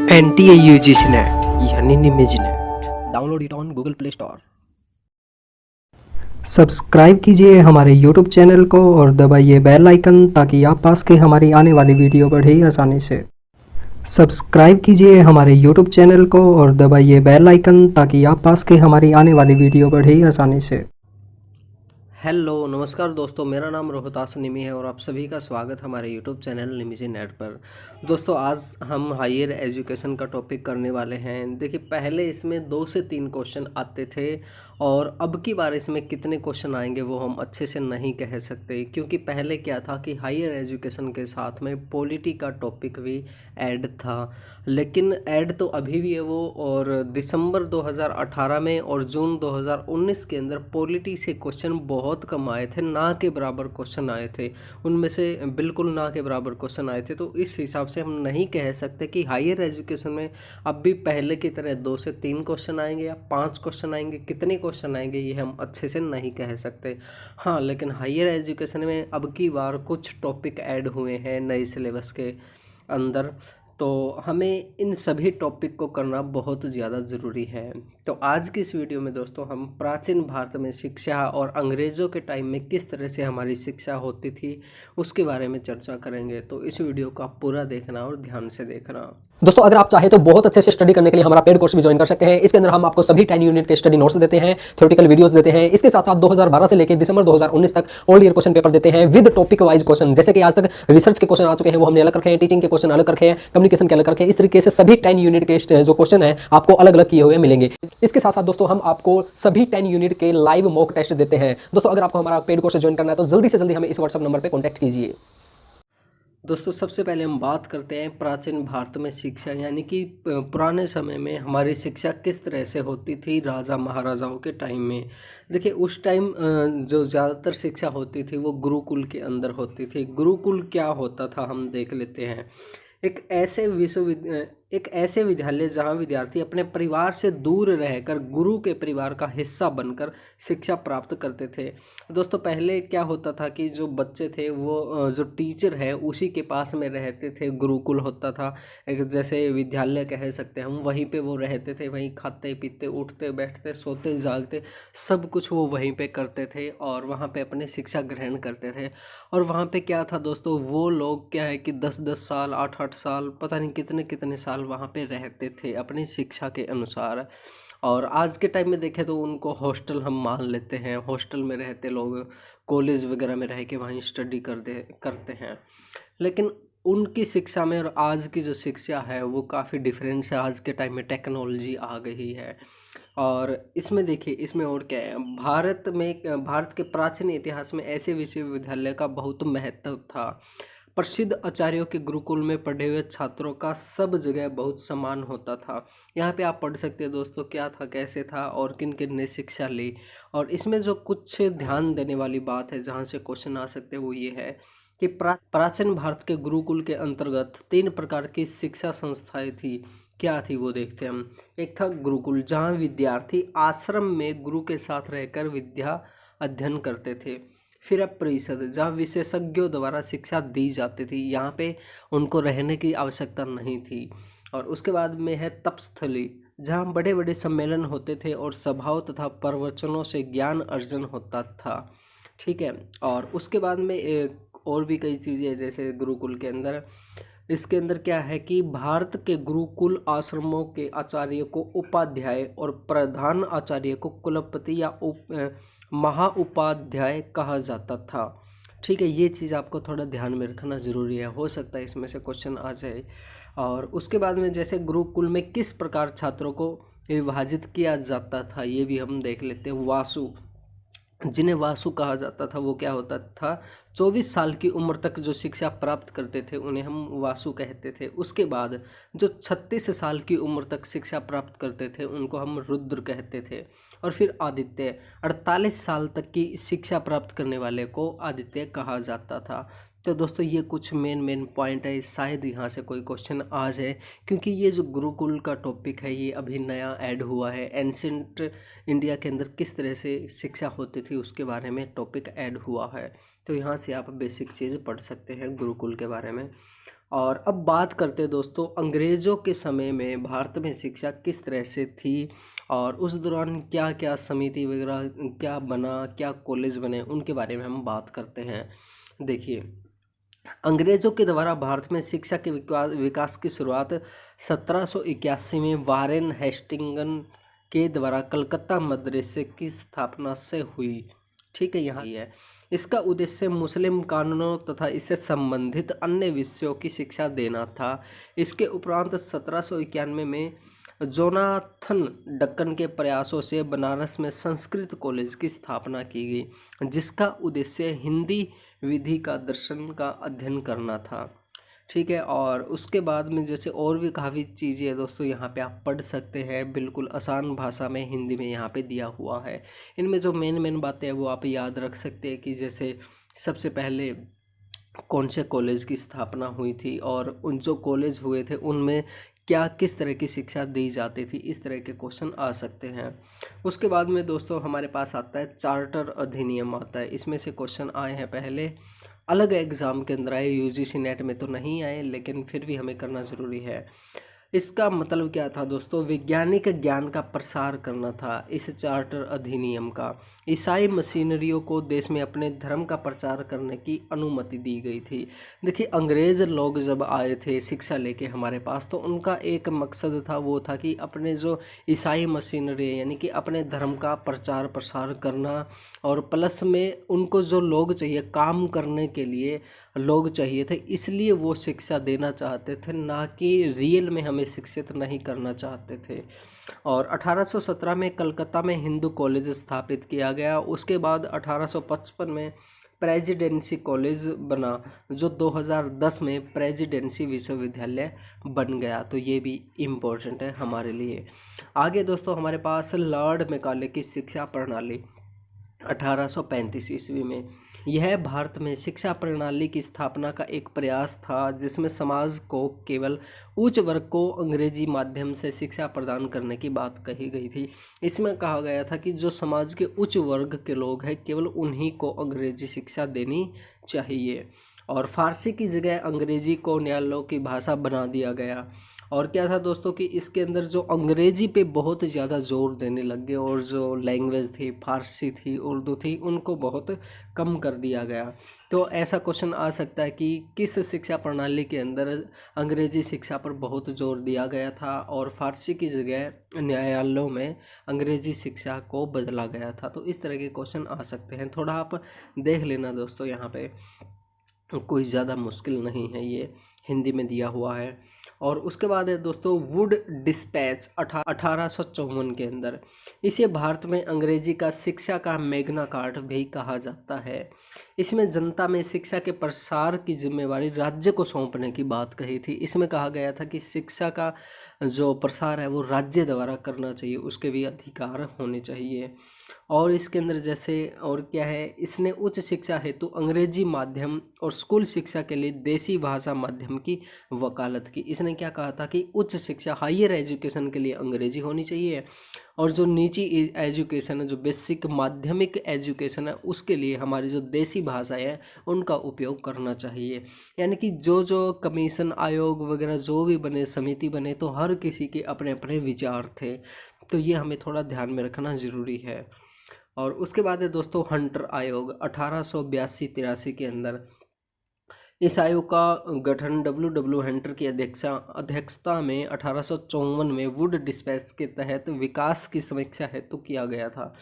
NTA-UGC net यानी निमिज net. Download it on Google Play Store. Subscribe कीजिए हमारे YouTube चैनल को और दबाइए बेल आइकन ताकि आप पास के हमारी आने वाली वीडियो बढ़े आसानी से। सब्सक्राइब कीजिए हमारे YouTube चैनल को और दबाइए बेल आइकन ताकि आप पास के हमारी आने वाली वीडियो बढ़े आसानी से। हेलो नमस्कार दोस्तों, मेरा नाम रोहतास निमी है और आप सभी का स्वागत हमारे यूट्यूब चैनल निमिजी नेट पर। दोस्तों आज हम हायर एजुकेशन का टॉपिक करने वाले हैं। देखिए पहले इसमें 2 से 3 क्वेश्चन आते थे और अब की बार इसमें कितने क्वेश्चन आएंगे वो हम अच्छे से नहीं कह सकते, क्योंकि पहले क्या था कि हायर एजुकेशन के साथ में पॉलिटी का टॉपिक भी ऐड था। लेकिन ऐड तो अभी भी है वो, और दिसंबर 2018 में और जून 2019 के अंदर पॉलिटी से क्वेश्चन बहुत कम आए थे, ना के बराबर क्वेश्चन आए थे। उनमें से बिल्कुल ना के बराबर क्वेश्चन आए थे। तो इस हिसाब से हम नहीं कह सकते कि हायर एजुकेशन में अब भी पहले की तरह 2 से 3 क्वेश्चन आएंगे या 5 क्वेश्चन आएंगे। कितने क्वेश्चन आएंगे ये हम अच्छे से नहीं कह सकते। हाँ, लेकिन हायर एजुकेशन में अब की बार कुछ टॉपिक ऐड हुए हैं नए सिलेबस के अंदर, तो हमें इन सभी टॉपिक को करना बहुत ज़्यादा ज़रूरी है। तो आज की इस वीडियो में दोस्तों हम प्राचीन भारत में शिक्षा और अंग्रेज़ों के टाइम में किस तरह से हमारी शिक्षा होती थी उसके बारे में चर्चा करेंगे। तो इस वीडियो को आप पूरा देखना और ध्यान से देखना। दोस्तों अगर आप चाहे तो बहुत अच्छे से स्टडी करने के लिए हमारा पेड कोर्स भी ज्वाइन कर सकते हैं। इसके अंदर हम आपको सभी 10 यूनिट के स्टडी नोट्स देते हैं, थ्योरेटिकल वीडियोस देते हैं। इसके साथ साथ 2012 से लेकर दिसंबर 2019 तक ऑल ईयर क्वेश्चन पेपर देते हैं विद टॉपिक वाइज क्वेश्चन। जैसे कि आज तक रिसर्च के क्वेश्चन आ चुके हैं वो हमने अलग रखे हैं, टीचिंग के क्वेश्चन अलग रखे हैं, कम्युनिकेशन के अलग रखे हैं। इस तरीके से सभी 10 यूनिट के जो क्वेश्चन है आपको अलग अलग किए हुए मिलेंगे। इसके साथ साथ दोस्तों हम आपको सभी 10 यूनिट के लाइव मॉक टेस्ट देते हैं। दोस्तों अगर आपको हमारा पेड कोर्स ज्वाइन करना है तो जल्दी से जल्दी हमें इस व्हाट्सएप नंबर पर कॉन्टैक्ट कीजिए। दोस्तों सबसे पहले हम बात करते हैं प्राचीन भारत में शिक्षा, यानी कि पुराने समय में हमारी शिक्षा किस तरह से होती थी राजा महाराजाओं के टाइम में। देखिए उस टाइम जो ज़्यादातर शिक्षा होती थी वो गुरुकुल के अंदर होती थी। गुरुकुल क्या होता था हम देख लेते हैं। एक ऐसे विद्यालय जहाँ विद्यार्थी अपने परिवार से दूर रहकर गुरु के परिवार का हिस्सा बनकर शिक्षा प्राप्त करते थे। दोस्तों पहले क्या होता था कि जो बच्चे थे वो जो टीचर है उसी के पास में रहते थे। गुरुकुल होता था, एक जैसे विद्यालय कह सकते हैं हम, वहीं पे वो रहते थे। वहीं खाते पीते उठते बैठते सोते जागते सब कुछ वो वहीं पे करते थे और वहाँ पे अपनी शिक्षा ग्रहण करते थे। और वहाँ पे क्या था दोस्तों, वो लोग क्या है कि 10-10 साल 8-8 साल पता नहीं कितने कितने साल वहाँ पे रहते थे अपनी शिक्षा के अनुसार। और आज के टाइम में देखें तो उनको हॉस्टल हम मान लेते हैं, हॉस्टल में रहते लोग, कॉलेज वगैरह में रह के वहीं स्टडी करते हैं। लेकिन उनकी शिक्षा में और आज की जो शिक्षा है वो काफ़ी डिफरेंस है। आज के टाइम में टेक्नोलॉजी आ गई है और इसमें देखिए इसमें और क्या है, भारत के प्राचीन इतिहास में ऐसे विश्वविद्यालय का बहुत महत्व था। प्रसिद्ध आचार्यों के गुरुकुल में पढ़े हुए छात्रों का सब जगह बहुत सम्मान होता था। यहाँ पे आप पढ़ सकते हैं दोस्तों क्या था, कैसे था और किन किन ने शिक्षा ली। और इसमें जो कुछ ध्यान देने वाली बात है जहाँ से क्वेश्चन आ सकते हैं वो ये है कि प्राचीन भारत के गुरुकुल के अंतर्गत 3 प्रकार की शिक्षा संस्थाएं थी। क्या थी वो देखते हैं हम। एक था गुरुकुल, जहाँ विद्यार्थी आश्रम में गुरु के साथ रहकर विद्या अध्ययन करते थे। फिर अब परिषद, जहाँ विशेषज्ञों द्वारा शिक्षा दी जाती थी, यहाँ पे उनको रहने की आवश्यकता नहीं थी। और उसके बाद में है तपस्थली, जहाँ बड़े बड़े सम्मेलन होते थे और सभाओं तथा प्रवचनों से ज्ञान अर्जन होता था। ठीक है, और उसके बाद में एक और भी कई चीज़ें जैसे गुरुकुल के अंदर, इसके अंदर क्या है कि भारत के गुरुकुल आश्रमों के आचार्य को उपाध्याय और प्रधान आचार्य को कुलपति या महाउपाध्याय कहा जाता था। ठीक है, ये चीज़ आपको थोड़ा ध्यान में रखना ज़रूरी है, हो सकता है इसमें से क्वेश्चन आ जाए। और उसके बाद में जैसे गुरुकुल में किस प्रकार छात्रों को विभाजित किया जाता था ये भी हम देख लेते हैं। वासु, जिन्हें वासु कहा जाता था, वो क्या होता था, 24 साल की उम्र तक जो शिक्षा प्राप्त करते थे उन्हें हम वासु कहते थे। उसके बाद जो 36 साल की उम्र तक शिक्षा प्राप्त करते थे उनको हम रुद्र कहते थे। और फिर आदित्य, 48 साल तक की शिक्षा प्राप्त करने वाले को आदित्य कहा जाता था। तो दोस्तों ये कुछ मेन पॉइंट है, शायद यहाँ से कोई क्वेश्चन आ जाए, क्योंकि ये जो गुरुकुल का टॉपिक है ये अभी नया ऐड हुआ है। एंशिएंट इंडिया के अंदर किस तरह से शिक्षा होती थी उसके बारे में टॉपिक ऐड हुआ है, तो यहाँ से आप बेसिक चीज़ पढ़ सकते हैं गुरुकुल के बारे में। और अब बात करते हैं दोस्तों अंग्रेज़ों के समय में भारत में शिक्षा किस तरह से थी और उस दौरान क्या क्या समिति वगैरह क्या बना, क्या कॉलेज बने, उनके बारे में हम बात करते हैं। देखिए, अंग्रेज़ों के द्वारा भारत में शिक्षा के विकास की शुरुआत 1781 में वारेन हेस्टिंगन के द्वारा कलकत्ता मदरसे की स्थापना से हुई। ठीक है, यहाँ है। इसका उद्देश्य मुस्लिम कानूनों तथा इससे संबंधित अन्य विषयों की शिक्षा देना था। इसके उपरांत 1791 में जोनाथन डक्कन के प्रयासों से बनारस में संस्कृत कॉलेज की स्थापना की गई, जिसका उद्देश्य हिंदी विधि का दर्शन का अध्ययन करना था। ठीक है, और उसके बाद में जैसे और भी काफ़ी चीज़ें हैं दोस्तों, यहाँ पे आप पढ़ सकते हैं, बिल्कुल आसान भाषा में हिंदी में यहाँ पे दिया हुआ है। इनमें जो मेन बातें हैं वो आप याद रख सकते हैं कि जैसे सबसे पहले कौन से कॉलेज की स्थापना हुई थी और उन जो कॉलेज हुए थे उनमें क्या किस तरह की शिक्षा दी जाती थी, इस तरह के क्वेश्चन आ सकते हैं। उसके बाद में दोस्तों हमारे पास आता है चार्टर अधिनियम आता है। इसमें से क्वेश्चन आए हैं पहले, अलग एग्ज़ाम के अंदर आए, यूजीसी नेट में तो नहीं आए, लेकिन फिर भी हमें करना ज़रूरी है। इसका मतलब क्या था दोस्तों, वैज्ञानिक ज्ञान का प्रसार करना था इस चार्टर अधिनियम का। ईसाई मशीनरियों को देश में अपने धर्म का प्रचार करने की अनुमति दी गई थी। देखिए, अंग्रेज़ लोग जब आए थे शिक्षा लेके हमारे पास, तो उनका एक मकसद था, वो था कि अपने जो ईसाई मशीनरी यानी कि अपने धर्म का प्रचार प्रसार करना, और प्लस में उनको जो लोग चाहिए काम करने के लिए लोग चाहिए थे, इसलिए वो शिक्षा देना चाहते थे, ना कि रियल में हमें शिक्षित नहीं करना चाहते थे। और 1817 में कलकत्ता में हिंदू कॉलेज स्थापित किया गया। उसके बाद 1855 में प्रेसिडेंसी कॉलेज बना, जो 2010 में प्रेसिडेंसी विश्वविद्यालय बन गया। तो ये भी इम्पोर्टेंट है हमारे लिए। आगे दोस्तों हमारे पास लॉर्ड मैकाले की शिक्षा प्रणाली 1835 ईस्वी में। यह भारत में शिक्षा प्रणाली की स्थापना का एक प्रयास था, जिसमें समाज को केवल उच्च वर्ग को अंग्रेजी माध्यम से शिक्षा प्रदान करने की बात कही गई थी। इसमें कहा गया था कि जो समाज के उच्च वर्ग के लोग हैं, केवल उन्हीं को अंग्रेजी शिक्षा देनी चाहिए, और फारसी की जगह अंग्रेजी को न्यायालयों की भाषा बना दिया गया। और क्या था दोस्तों कि इसके अंदर जो अंग्रेजी पे बहुत ज़्यादा जोर देने लग गए, और जो लैंग्वेज थी, फारसी थी, उर्दू थी, उनको बहुत कम कर दिया गया। तो ऐसा क्वेश्चन आ सकता है कि किस शिक्षा प्रणाली के अंदर अंग्रेजी शिक्षा पर बहुत जोर दिया गया था और फारसी की जगह न्यायालयों में अंग्रेजी शिक्षा को बदला गया था। तो इस तरह के क्वेश्चन आ सकते हैं, थोड़ा आप देख लेना दोस्तों, यहाँ पे कोई ज़्यादा मुश्किल नहीं है, ये हिंदी में दिया हुआ है। और उसके बाद है दोस्तों वुड डिस्पैच 1854 के अंदर। इसे भारत में अंग्रेजी का शिक्षा का मैग्ना कार्टा भी कहा जाता है। इसमें जनता में शिक्षा के प्रसार की जिम्मेवारी राज्य को सौंपने की बात कही थी। इसमें कहा गया था कि शिक्षा का जो प्रसार है वो राज्य द्वारा करना चाहिए, उसके भी अधिकार होने चाहिए। और इसके अंदर जैसे और क्या है, इसने उच्च शिक्षा हेतु अंग्रेजी माध्यम और स्कूल शिक्षा के लिए देसी भाषा माध्यम की वकालत की। इसने क्या कहा था कि उच्च शिक्षा हायर एजुकेशन के लिए अंग्रेजी होनी चाहिए, और जो निजी एजुकेशन है, जो बेसिक माध्यमिक एजुकेशन है, उसके लिए हमारी जो देसी भाषाएं हैं उनका उपयोग करना चाहिए। यानी कि जो कमीशन आयोग वगैरह जो भी बने, समिति बने, तो हर किसी के अपने अपने विचार थे। तो ये हमें थोड़ा ध्यान में रखना ज़रूरी है। और उसके बाद है दोस्तों हंटर आयोग 1882-83 के अंदर। इस आयोग का गठन W हंटर की अध्यक्षता में 1854 में वुड डिस्पैच के तहत विकास की समीक्षा हेतु किया गया था।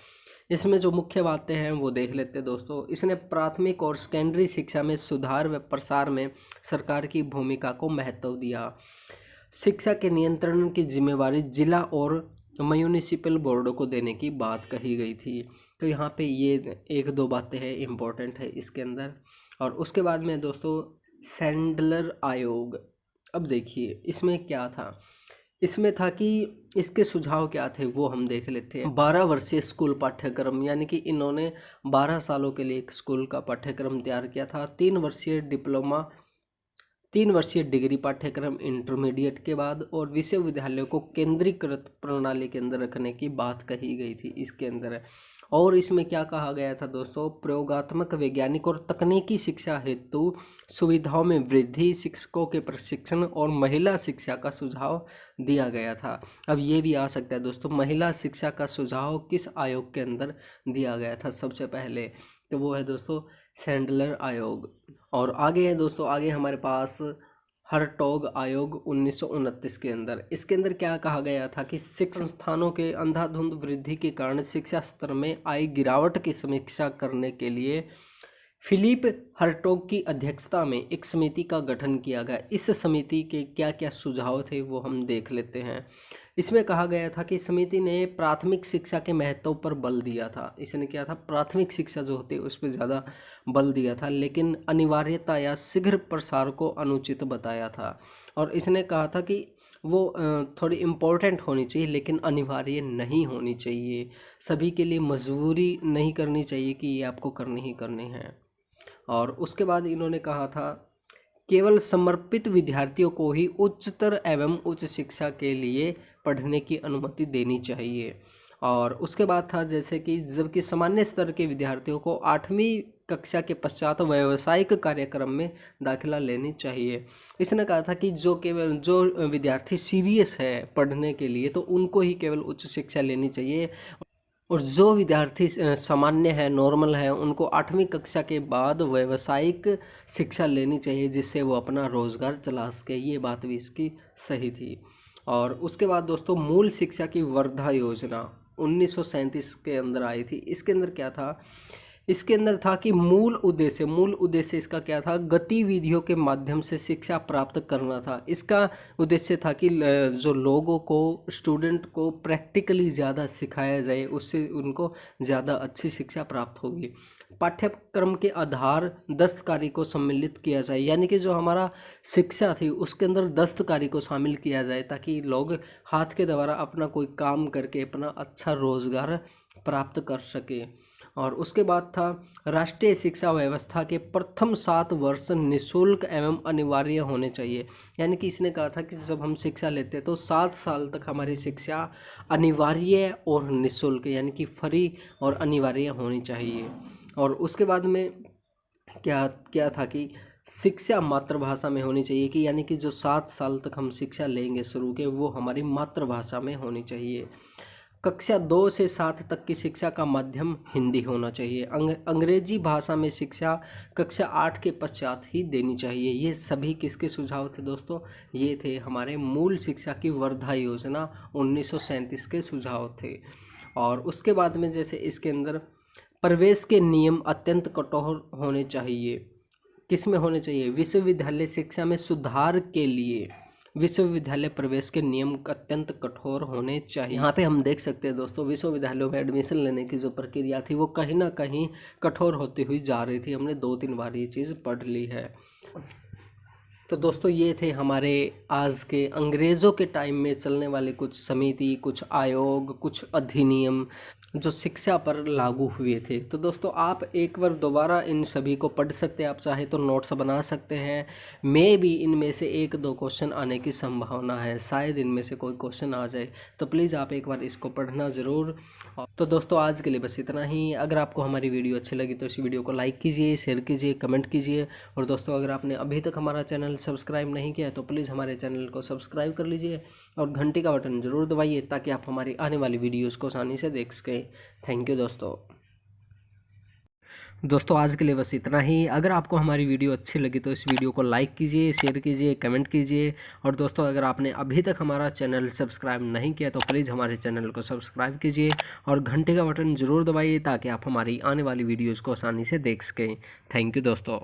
इसमें जो मुख्य बातें हैं वो देख लेते हैं दोस्तों। इसने प्राथमिक और सेकेंडरी शिक्षा में सुधार व प्रसार में सरकार की भूमिका को महत्व दिया। शिक्षा के नियंत्रण की जिम्मेवारी जिला और म्यूनिसिपल बोर्डों को देने की बात कही गई थी। तो यहाँ पे ये एक दो बातें हैं, इम्पोर्टेंट है इसके अंदर। और उसके बाद में दोस्तों सैंडलर आयोग। अब देखिए इसमें क्या था, इसमें था कि इसके सुझाव क्या थे वो हम देख लेते हैं। 12 वर्षीय स्कूल पाठ्यक्रम, यानी कि इन्होंने 12 सालों के लिए एक स्कूल का पाठ्यक्रम तैयार किया था। 3 वर्षीय डिप्लोमा 3 वर्षीय डिग्री पाठ्यक्रम इंटरमीडिएट के बाद और विश्वविद्यालयों को केंद्रीकृत प्रणाली के अंदर रखने की बात कही गई थी इसके अंदर। और इसमें क्या कहा गया था दोस्तों, प्रयोगात्मक वैज्ञानिक और तकनीकी शिक्षा हेतु सुविधाओं में वृद्धि, शिक्षकों के प्रशिक्षण और महिला शिक्षा का सुझाव दिया गया था। अब ये भी आ सकता है दोस्तों, महिला शिक्षा का सुझाव किस आयोग के अंदर दिया गया था सबसे पहले, तो वो है दोस्तों सैंडलर आयोग। और आगे है दोस्तों, आगे हमारे पास हर्टोग आयोग 1929 के अंदर। इसके अंदर क्या कहा गया था कि शिक्षा संस्थानों के अंधाधुंध वृद्धि के कारण शिक्षा स्तर में आई गिरावट की समीक्षा करने के लिए फिलिप हर्टोग की अध्यक्षता में एक समिति का गठन किया गया। इस समिति के क्या क्या सुझाव थे वो हम देख लेते हैं। इसमें कहा गया था कि समिति ने प्राथमिक शिक्षा के महत्व पर बल दिया था। इसने क्या था, प्राथमिक शिक्षा जो होती है उस पर ज़्यादा बल दिया था, लेकिन अनिवार्यता या शीघ्र प्रसार को अनुचित बताया था। और इसने कहा था कि वो थोड़ी इम्पोर्टेंट होनी चाहिए लेकिन अनिवार्य नहीं होनी चाहिए, सभी के लिए मजबूरी नहीं करनी चाहिए कि ये आपको करनी ही करनी है। और उसके बाद इन्होंने कहा था केवल समर्पित विद्यार्थियों को ही उच्चतर एवं उच्च शिक्षा के लिए पढ़ने की अनुमति देनी चाहिए। और उसके बाद था जैसे कि जबकि सामान्य स्तर के विद्यार्थियों को 8वीं कक्षा के पश्चात व्यावसायिक कार्यक्रम में दाखिला लेनी चाहिए। इसने कहा था कि जो विद्यार्थी सीरियस है पढ़ने के लिए तो उनको ही केवल उच्च शिक्षा लेनी चाहिए, और जो विद्यार्थी सामान्य है, नॉर्मल है, उनको 8वीं कक्षा के बाद व्यावसायिक शिक्षा लेनी चाहिए जिससे वो अपना रोज़गार चला सके। ये बात भी इसकी सही थी। और उसके बाद दोस्तों मूल शिक्षा की वर्धा योजना 1937 के अंदर आई थी। इसके अंदर क्या था, इसके अंदर था कि मूल उद्देश्य इसका क्या था, गतिविधियों के माध्यम से शिक्षा प्राप्त करना था। इसका उद्देश्य था कि जो लोगों को, स्टूडेंट को प्रैक्टिकली ज़्यादा सिखाया जाए, उससे उनको ज़्यादा अच्छी शिक्षा प्राप्त होगी। पाठ्यक्रम के आधार दस्तकारी को सम्मिलित किया जाए, यानी कि जो हमारा शिक्षा थी उसके अंदर दस्तकारी को शामिल किया जाए ताकि लोग हाथ के द्वारा अपना कोई काम करके अपना अच्छा रोज़गार प्राप्त कर सके। और उसके बाद था राष्ट्रीय शिक्षा व्यवस्था के प्रथम 7 वर्ष निःशुल्क एवं अनिवार्य होने चाहिए। यानी कि इसने कहा था कि जब हम शिक्षा लेते हैं तो 7 साल तक हमारी शिक्षा अनिवार्य और निःशुल्क यानी कि फ्री और अनिवार्य होनी चाहिए। और उसके बाद में क्या था कि शिक्षा मातृभाषा में होनी चाहिए, कि यानी कि जो 7 साल तक हम शिक्षा लेंगे शुरू के वो हमारी मातृभाषा में होनी चाहिए। कक्षा 2 से 7 तक की शिक्षा का माध्यम हिंदी होना चाहिए। अंग्रेजी भाषा में शिक्षा कक्षा 8 के पश्चात ही देनी चाहिए। ये सभी किसके सुझाव थे दोस्तों, ये थे हमारे मूल शिक्षा की वर्धा योजना 1937 के सुझाव थे। और उसके बाद में जैसे इसके अंदर प्रवेश के नियम अत्यंत कठोर होने चाहिए। किस में होने चाहिए, विश्वविद्यालय शिक्षा में सुधार के लिए विश्वविद्यालय प्रवेश के नियम अत्यंत कठोर होने चाहिए। यहाँ पे हम देख सकते हैं दोस्तों विश्वविद्यालयों में एडमिशन लेने की जो प्रक्रिया थी वो कहीं ना कहीं कठोर होती हुई जा रही थी। हमने 2-3 बार ये चीज़ पढ़ ली है। तो दोस्तों ये थे हमारे आज के अंग्रेज़ों के टाइम में चलने वाले कुछ समिति, कुछ आयोग, कुछ अधिनियम जो शिक्षा पर लागू हुए थे। तो दोस्तों आप एक बार दोबारा इन सभी को पढ़ सकते हैं, आप चाहे तो नोट्स बना सकते हैं। मे भी इनमें से 1-2 क्वेश्चन आने की संभावना है, शायद इनमें से कोई क्वेश्चन आ जाए, तो प्लीज़ आप एक बार इसको पढ़ना ज़रूर। तो दोस्तों आज के लिए बस इतना ही। अगर आपको हमारी वीडियो अच्छी लगी तो इस वीडियो को लाइक कीजिए, शेयर कीजिए, कमेंट कीजिए। और दोस्तों अगर आपने अभी तक हमारा चैनल सब्सक्राइब नहीं किया तो प्लीज़ हमारे चैनल को सब्सक्राइब कर लीजिए और घंटी का बटन ज़रूर दबाइए ताकि आप हमारी आने वाली वीडियोज़ को आसानी से देख सकें। थैंक यू दोस्तों आज के लिए बस इतना ही। अगर आपको हमारी वीडियो अच्छी लगी तो इस वीडियो को लाइक कीजिए, शेयर कीजिए, कमेंट कीजिए। और दोस्तों अगर आपने अभी तक हमारा चैनल सब्सक्राइब नहीं किया तो प्लीज़ हमारे चैनल को सब्सक्राइब कीजिए और घंटे का बटन ज़रूर दबाइए ताकि आप हमारी आने वाली वीडियोज़ को आसानी से देख सकें। थैंक यू दोस्तों।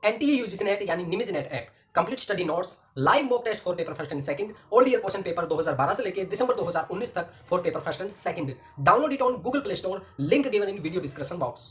NTA UGC नेट यानी निमिज net app, complete study notes, live mock test for paper first and second, old year question paper 2012 से लेकर दिसंबर 2019 तक for paper first and second. Download it on Google Play Store, link given in video description box.